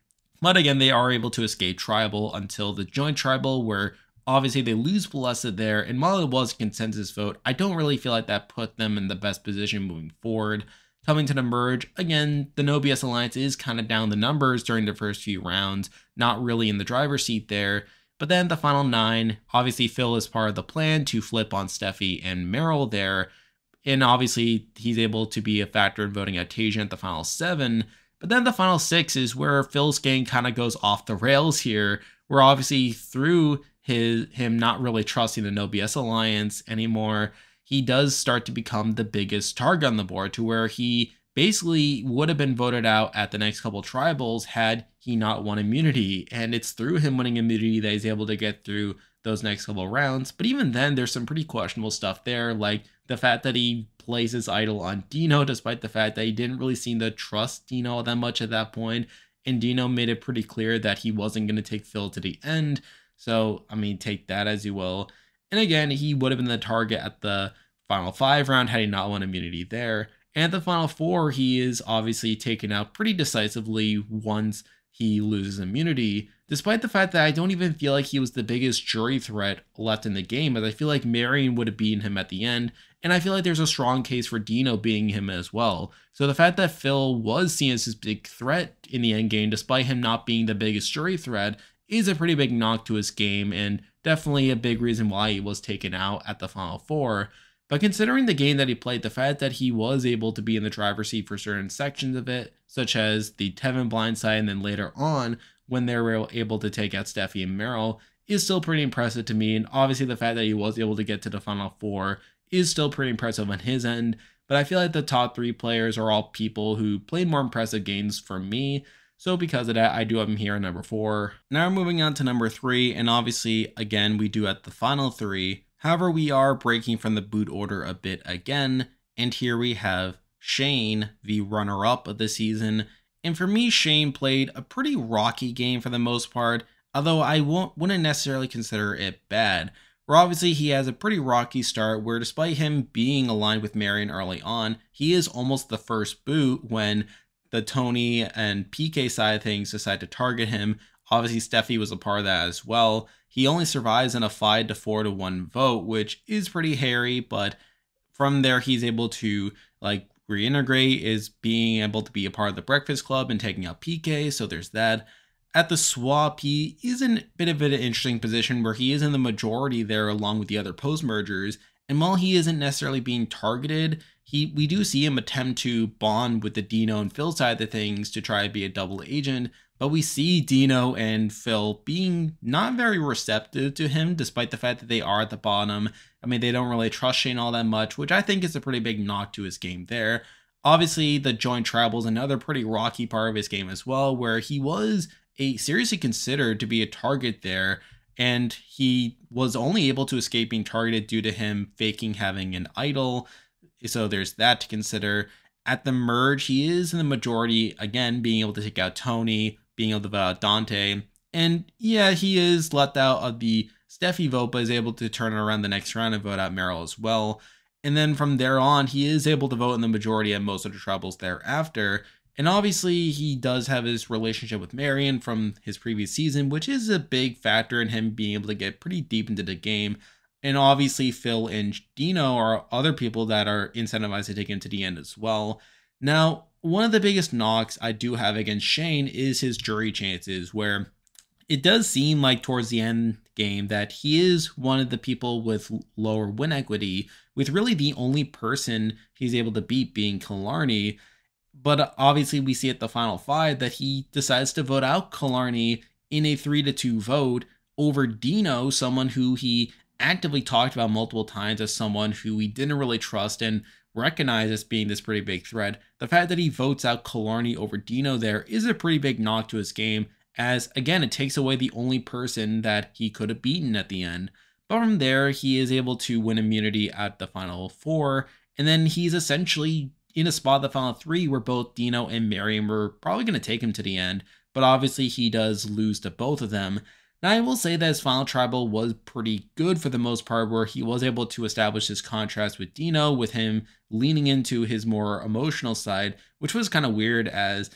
But again, they are able to escape Tribal until the joint Tribal, where obviously they lose Palesa there, and while it was a consensus vote, I don't really feel like that put them in the best position moving forward. Coming to the merge, again, the No BS Alliance is kind of down the numbers during the first few rounds, not really in the driver's seat there. But then the final 9, obviously Phil is part of the plan to flip on Steffi and Merrell there. And obviously he's able to be a factor in voting out Taijin at the final 7. But then the final 6 is where Phil's gang kind of goes off the rails here, where obviously through him not really trusting the No BS Alliance anymore, he does start to become the biggest target on the board, to where he basically would have been voted out at the next couple tribals had he not won immunity. And it's through him winning immunity that he's able to get through those next couple rounds. But even then, there's some pretty questionable stuff there, like the fact that he plays his idol on Dino, despite the fact that he didn't really seem to trust Dino that much at that point. And Dino made it pretty clear that he wasn't going to take Phil to the end. So, I mean, take that as you will. And again, he would have been the target at the final 5 round had he not won immunity there. And at the final 4, he is obviously taken out pretty decisively once he loses immunity, despite the fact that I don't even feel like he was the biggest jury threat left in the game, as I feel like Marion would have beaten him at the end, and I feel like there's a strong case for Dino beating him as well. So the fact that Phil was seen as his big threat in the end game, despite him not being the biggest jury threat, is a pretty big knock to his game, and definitely a big reason why he was taken out at the final 4. But considering the game that he played, the fact that he was able to be in the driver's seat for certain sections of it, such as the Tevin blindside, and then later on when they were able to take out Steffi and Merrell, is still pretty impressive to me. And obviously the fact that he was able to get to the final 4 is still pretty impressive on his end. But I feel like the top 3 players are all people who played more impressive games for me. So because of that, I do have him here at number 4. Now moving on to number 3, and obviously, again, we do at the final 3. However, we are breaking from the boot order a bit again, and here we have Shane, the runner-up of the season. And for me, Shane played a pretty rocky game for the most part, although I wouldn't necessarily consider it bad. Where obviously he has a pretty rocky start, where despite him being aligned with Marion early on, he is almost the first boot when the Toni and PK side of things decide to target him. Obviously, Steffi was a part of that as well. He only survives in a 5-4 to 1 vote, which is pretty hairy, but from there he's able to reintegrate, is being able to be a part of the Breakfast Club and taking out PK, so there's that. At the swap, he is in a bit of an interesting position where he is in the majority there along with the other post-mergers, and while he isn't necessarily being targeted, we do see him attempt to bond with the Dino and Phil side of things to try to be a double agent. But we see Dino and Phil being not very receptive to him, despite the fact that they are at the bottom. I mean, they don't really trust Shane all that much, which I think is a pretty big knock to his game there. Obviously, the joint tribal is another pretty rocky part of his game as well, where he was seriously considered to be a target there, and he was only able to escape being targeted due to him faking having an idol. So there's that to consider. At the merge, he is in the majority, again, being able to take out Toni, being able to vote out Dante. And yeah, he is let out of the Steffi vote, but is able to turn around the next round and vote out Merrell as well. And then from there on, he is able to vote in the majority at most of the tribals thereafter. And obviously, he does have his relationship with Marion from his previous season, which is a big factor in him being able to get pretty deep into the game. And obviously, Phil and Dino are other people that are incentivized to take him to the end as well. Now, one of the biggest knocks I do have against Shane is his jury chances, where it does seem like towards the end game that he is one of the people with lower win equity, with really the only person he's able to beat being Killarney. But obviously we see at the final 5 that he decides to vote out Killarney in a 3-2 vote over Dino, someone who he actively talked about multiple times as someone who we didn't really trust and recognize as being this pretty big threat. The fact that he votes out Killarney over Dino there is a pretty big knock to his game, as again, it takes away the only person that he could have beaten at the end. But from there, he is able to win immunity at the final 4, and then he's essentially in a spot the final 3 where both Dino and Marion were probably going to take him to the end, but obviously he does lose to both of them. Now, I will say that his final tribal was pretty good for the most part, where he was able to establish his contrast with Dino, with him leaning into his more emotional side, which was kind of weird as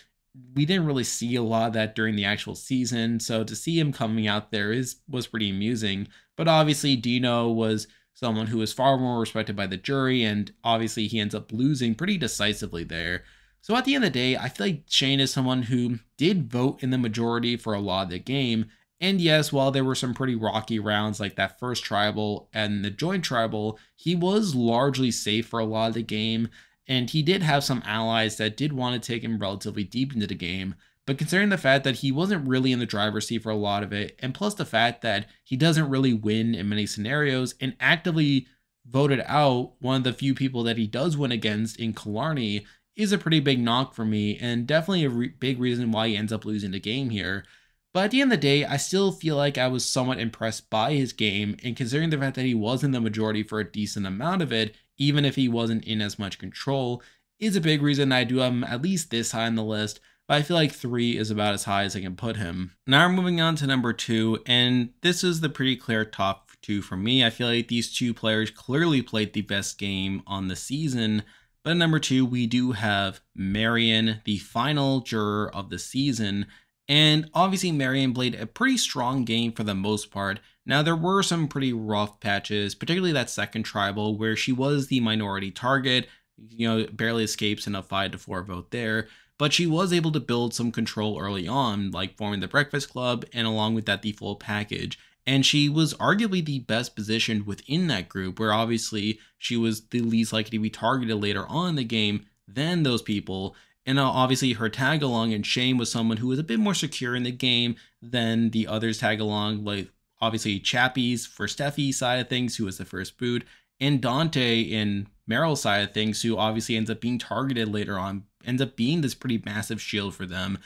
we didn't really see a lot of that during the actual season. So to see him coming out there was pretty amusing. But obviously Dino was someone who was far more respected by the jury, and obviously he ends up losing pretty decisively there. So at the end of the day, I feel like Shane is someone who did vote in the majority for a lot of the game. And yes, while there were some pretty rocky rounds like that first tribal and the joint tribal, he was largely safe for a lot of the game. And he did have some allies that did want to take him relatively deep into the game. But considering the fact that he wasn't really in the driver's seat for a lot of it, and plus the fact that he doesn't really win in many scenarios and actively voted out one of the few people that he does win against in Killarney, is a pretty big knock for me, and definitely a big reason why he ends up losing the game here. But at the end of the day, I still feel like I was somewhat impressed by his game, and considering the fact that he was in the majority for a decent amount of it, even if he wasn't in as much control, is a big reason I do have him at least this high on the list, but I feel like 3 is about as high as I can put him. Now we're moving on to number 2, and this is the pretty clear top 2 for me. I feel like these two players clearly played the best game on the season, but at number 2, we do have Marion, the final juror of the season. And obviously Marion played a pretty strong game for the most part. Now there were some pretty rough patches, particularly that second tribal where she was the minority target, barely escapes in a 5-4 vote there. But she was able to build some control early on, like forming the Breakfast Club and along with that the full package. And she was arguably the best positioned within that group, where obviously she was the least likely to be targeted later on in the game than those people. And obviously her tag along and Shane was someone who was a bit more secure in the game than the others tag along, like obviously Chappies for Steffi's side of things, who was the first boot, and Dante in Merrell's side of things, who obviously ends up being targeted later on, ends up being this pretty massive shield for them.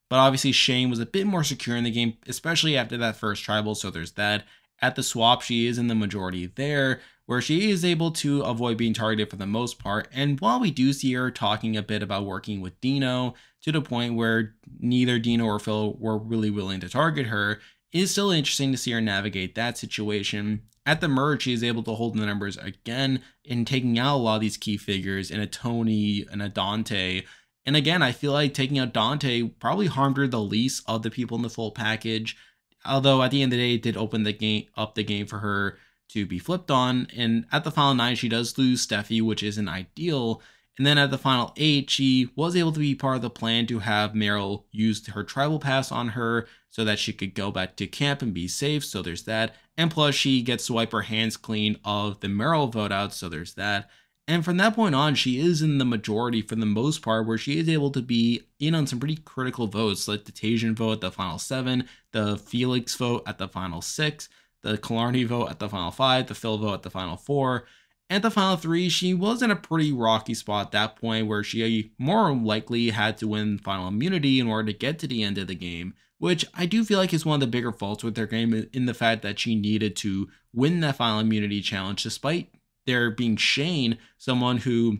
But obviously Shane was a bit more secure in the game, especially after that first tribal, so there's that. At the swap, she is in the majority there, where she is able to avoid being targeted for the most part. And while we do see her talking a bit about working with Dino, to the point where neither Dino or Phil were really willing to target her, it is still interesting to see her navigate that situation. At the merge, she is able to hold the numbers again in taking out a lot of these key figures in a Toni and a Dante. And again, I feel like taking out Dante probably harmed her the least of the people in the full package. Although at the end of the day, it did open the game for her to be flipped on. And at the final 9, she does lose Steffi, which isn't ideal. And then at the final 8, she was able to be part of the plan to have Merrell use her tribal pass on her so that she could go back to camp and be safe. So there's that. And plus, she gets to wipe her hands clean of the Merrell vote out. So there's that. And from that point on, she is in the majority for the most part, where she is able to be in on some pretty critical votes, like the Taijin vote at the final 7, the Felix vote at the final 6, the Killarney vote at the final 5, the Phil vote at the final 4. At the final 3, she was in a pretty rocky spot at that point, where she more likely had to win final immunity in order to get to the end of the game, which I do feel like is one of the bigger faults with their game, in the fact that she needed to win that final immunity challenge, despite there being Shane, someone who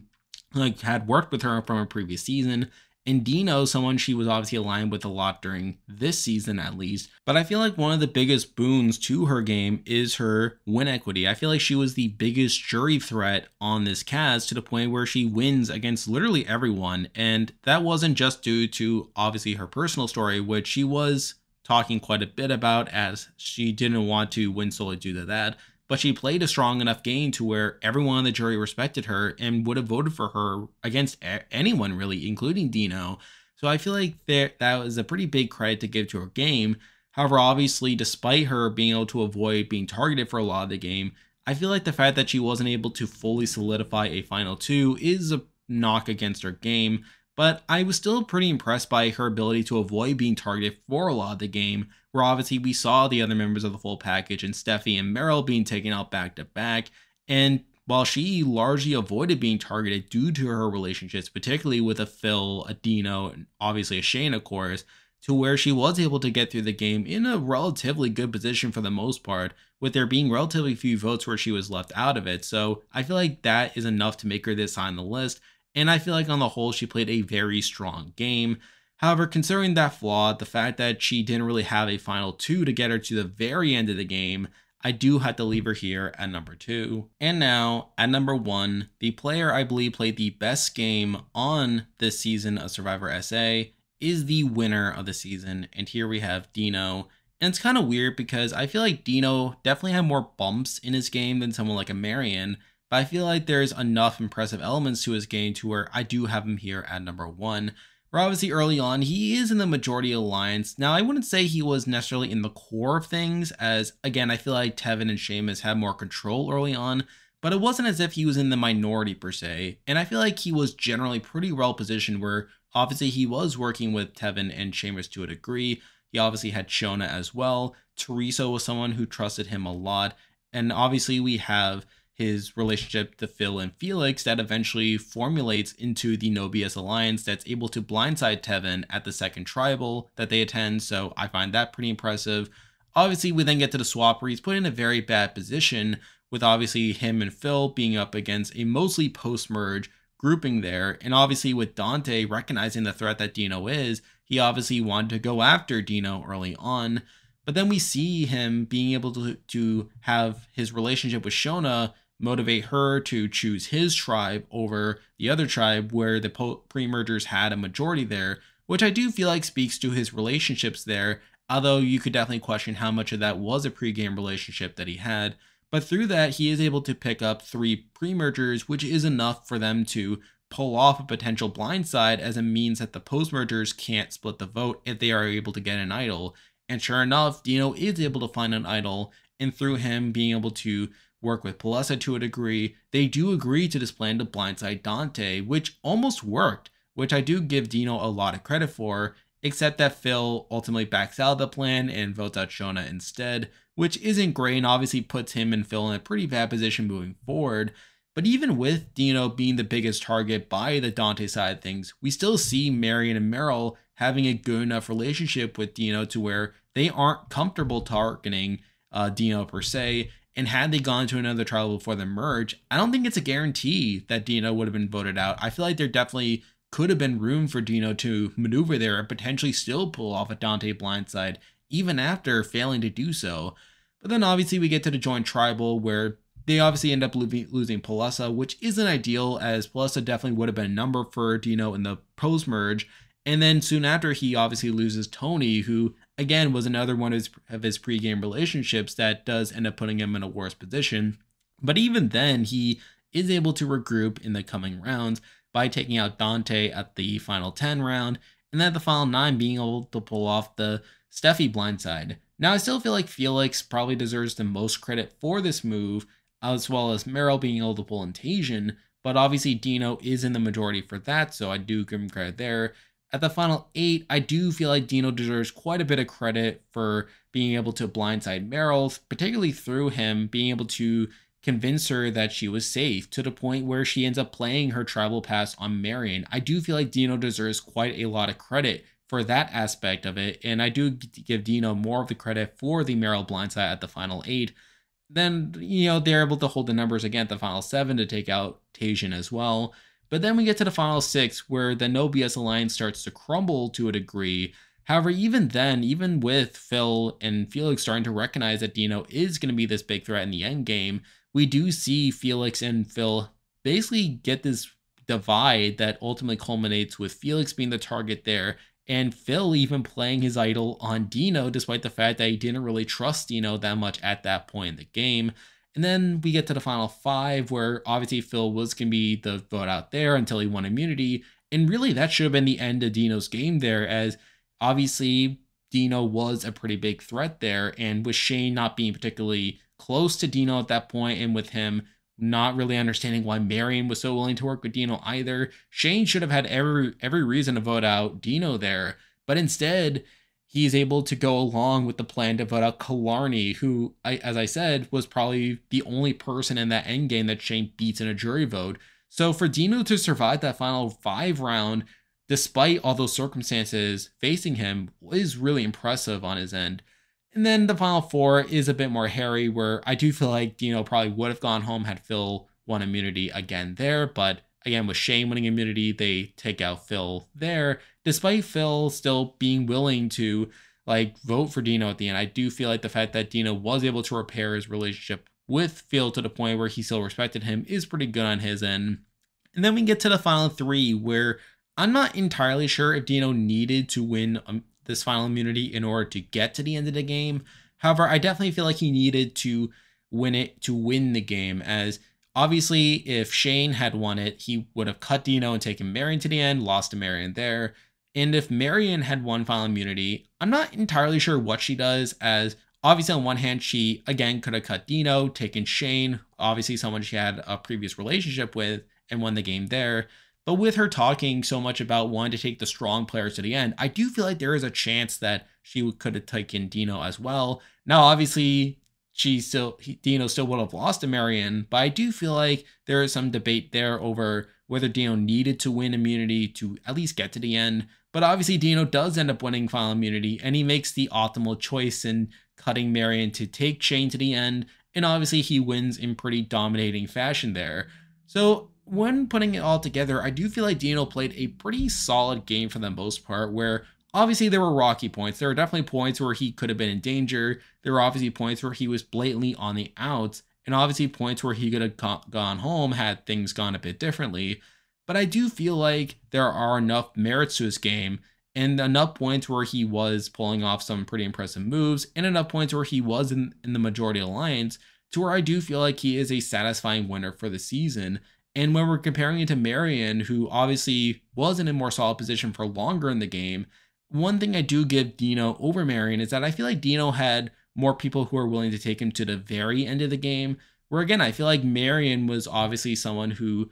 had worked with her from a previous season, and Dino, someone she was obviously aligned with a lot during this season at least. But I feel like one of the biggest boons to her game is her win equity. I feel like she was the biggest jury threat on this cast, to the point where she wins against literally everyone. And that wasn't just due to obviously her personal story, which she was talking quite a bit about, as she didn't want to win solely due to that. But she played a strong enough game to where everyone on the jury respected her and would have voted for her against anyone, really, including Dino. So I feel like that was a pretty big credit to give to her game. However, obviously, despite her being able to avoid being targeted for a lot of the game, I feel like the fact that she wasn't able to fully solidify a final 2 is a knock against her game. but I was still pretty impressed by her ability to avoid being targeted for a lot of the game, where obviously we saw the other members of the full package and Steffi and Merrell being taken out back to back, and while she largely avoided being targeted due to her relationships, particularly with a Phil, a Dino, and obviously a Shane, of course, to where she was able to get through the game in a relatively good position for the most part, with there being relatively few votes where she was left out of it. So I feel like that is enough to make her this high on the list, and I feel like on the whole, she played a very strong game. However, considering that flaw, the fact that she didn't really have a final 2 to get her to the very end of the game, I do have to leave her here at number 2. And now, at number 1, the player I believe played the best game on this season of Survivor SA is the winner of the season, and here we have Dino. And it's kind of weird because I feel like Dino definitely had more bumps in his game than someone like a Marion, but I feel like there's enough impressive elements to his game to where I do have him here at number 1. Where obviously early on, he is in the majority alliance. Now, I wouldn't say he was necessarily in the core of things, as again, I feel like Tevin and Sheamus had more control early on, but it wasn't as if he was in the minority per se. And I feel like he was generally pretty well positioned where obviously he was working with Tevin and Sheamus to a degree. He obviously had Shona as well. Teresa was someone who trusted him a lot. And obviously we have his relationship to Phil and Felix that eventually formulates into the No BS Alliance that's able to blindside Tevin at the second tribal that they attend, so I find that pretty impressive. Obviously, we then get to the swap where he's put in a very bad position with obviously him and Phil being up against a mostly post-merge grouping there, and obviously with Dante recognizing the threat that Dino is, he obviously wanted to go after Dino early on, but then we see him being able to have his relationship with Shona motivate her to choose his tribe over the other tribe where the pre-mergers had a majority there, which I do feel like speaks to his relationships there, although you could definitely question how much of that was a pre-game relationship that he had. But through that, he is able to pick up 3 pre-mergers, which is enough for them to pull off a potential blindside as a means that the post-mergers can't split the vote if they are able to get an idol. And sure enough, Dino is able to find an idol, and through him being able to work with Palesa to a degree, they do agree to this plan to blindside Dante, which almost worked, which I do give Dino a lot of credit for, except that Phil ultimately backs out of the plan and votes out Shona instead, which isn't great and obviously puts him and Phil in a pretty bad position moving forward. But even with Dino being the biggest target by the Dante side of things, we still see Marion and Merrell having a good enough relationship with Dino to where they aren't comfortable targeting Dino per se. And had they gone to another trial before the merge, I don't think it's a guarantee that Dino would have been voted out. I feel like there definitely could have been room for Dino to maneuver there and potentially still pull off a Dante blindside, even after failing to do so. But then obviously we get to the joint tribal where they obviously end up losing Palesa, which isn't ideal as Palesa definitely would have been a number for Dino in the post-merge. And then soon after, he obviously loses Toni, who again was another one of his pre-game relationships that does end up putting him in a worse position. But even then, he is able to regroup in the coming rounds by taking out Dante at the final 10 round, and then at the final 9 being able to pull off the Steffi blindside. Now, I still feel like Felix probably deserves the most credit for this move, as well as Merrell being able to pull in Taijin, but obviously Dino is in the majority for that, so I do give him credit there. At the final 8, I do feel like Dino deserves quite a bit of credit for being able to blindside Merrell, particularly through him being able to convince her that she was safe to the point where she ends up playing her tribal pass on Marion. I do feel like Dino deserves quite a lot of credit for that aspect of it, and I do give Dino more of the credit for the Merrell blindside at the final 8. Then, they're able to hold the numbers again at the final 7 to take out Taijin as well. But then we get to the final 6 where the No BS Alliance starts to crumble to a degree. However, even then, even with Phil and Felix starting to recognize that Dino is going to be this big threat in the end game, we do see Felix and Phil basically get this divide that ultimately culminates with Felix being the target there and Phil even playing his idol on Dino despite the fact that he didn't really trust Dino that much at that point in the game. And then we get to the final 5 where obviously Phil was going to be the vote out there until he won immunity. And really that should have been the end of Dino's game there, as obviously Dino was a pretty big threat there. And with Shane not being particularly close to Dino at that point, and with him not really understanding why Marion was so willing to work with Dino either. Shane should have had every reason to vote out Dino there, but instead he's able to go along with the plan to vote out Killarney, who, as I said, was probably the only person in that endgame that Shane beats in a jury vote. So for Dino to survive that final 5 round, despite all those circumstances facing him, is really impressive on his end. And then the final 4 is a bit more hairy, where I do feel like Dino probably would have gone home had Phil won immunity again there. But again, with Shane winning immunity, they take out Phil there, despite Phil still being willing to vote for Dino at the end. I do feel like the fact that Dino was able to repair his relationship with Phil to the point where he still respected him is pretty good on his end. And then we get to the final 3, where I'm not entirely sure if Dino needed to win this final immunity in order to get to the end of the game. However, I definitely feel like he needed to win it to win the game, as obviously if Shane had won it, he would have cut Dino and taken Marion to the end, lost to Marion there. And if Marion had won final immunity, I'm not entirely sure what she does, as obviously on one hand, she again could have cut Dino, taken Shane, obviously someone she had a previous relationship with, and won the game there. But with her talking so much about wanting to take the strong players to the end, I do feel like there is a chance that she could have taken Dino as well. Now, obviously, Dino still would have lost to Marion, but I do feel like there is some debate there over whether Dino needed to win immunity to at least get to the end. But obviously, Dino does end up winning final immunity, and he makes the optimal choice in cutting Marion to take Shane to the end, and obviously he wins in pretty dominating fashion there. So when putting it all together, I do feel like Dino played a pretty solid game for the most part, where obviously there were rocky points. There were definitely points where he could have been in danger. There were obviously points where he was blatantly on the outs, and obviously points where he could have gone home had things gone a bit differently. But I do feel like there are enough merits to his game, and enough points where he was pulling off some pretty impressive moves, and enough points where he was in the majority alliance, to where I do feel like he is a satisfying winner for the season. And when we're comparing it to Marion, who obviously was in a more solid position for longer in the game, one thing I do give Dino over Marion is that I feel like Dino had more people who are willing to take him to the very end of the game, where again, I feel like Marion was obviously someone who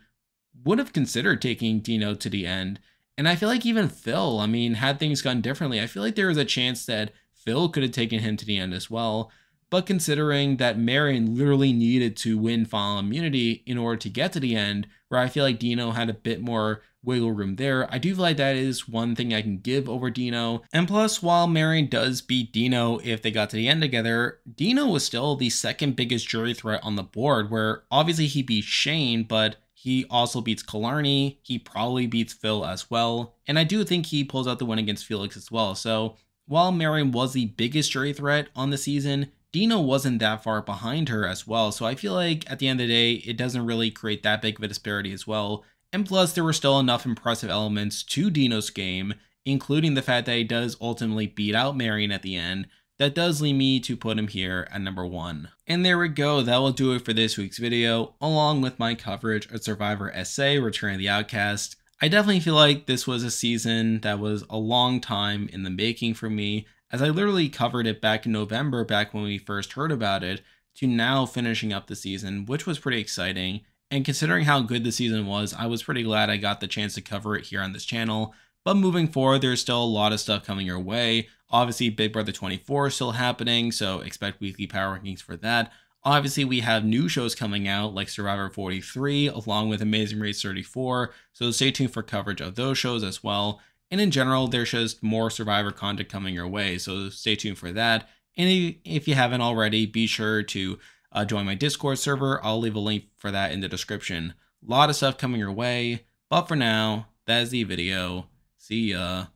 would have considered taking Dino to the end. And I feel like even Phil, had things gone differently, I feel like there was a chance that Phil could have taken him to the end as well. But considering that Marion literally needed to win final immunity in order to get to the end, where I feel like Dino had a bit more wiggle room there, I do feel like that is one thing I can give over Dino. And plus, while Marion does beat Dino if they got to the end together, Dino was still the second biggest jury threat on the board, where obviously he beat Shane, but he also beats Killarney. He probably beats Phil as well. And I do think he pulls out the win against Felix as well. So while Marion was the biggest jury threat on the season, Dino wasn't that far behind her as well, so I feel like at the end of the day, it doesn't really create that big of a disparity as well. And plus, there were still enough impressive elements to Dino's game, including the fact that he does ultimately beat out Marion at the end, that does lead me to put him here at number 1. And there we go, that will do it for this week's video, along with my coverage of Survivor SA Return of the Outcast. I definitely feel like this was a season that was a long time in the making for me, as I literally covered it back in November, back when we first heard about it, to now finishing up the season, which was pretty exciting. And considering how good the season was, I was pretty glad I got the chance to cover it here on this channel. But moving forward, there's still a lot of stuff coming your way. Obviously, Big Brother 24 is still happening, so expect weekly power rankings for that. Obviously, we have new shows coming out like Survivor 43, along with Amazing Race 34, so stay tuned for coverage of those shows as well. And in general, there's just more Survivor content coming your way, so stay tuned for that. And if you haven't already, be sure to join my Discord server. I'll leave a link for that in the description. A lot of stuff coming your way, but for now, that is the video. See ya.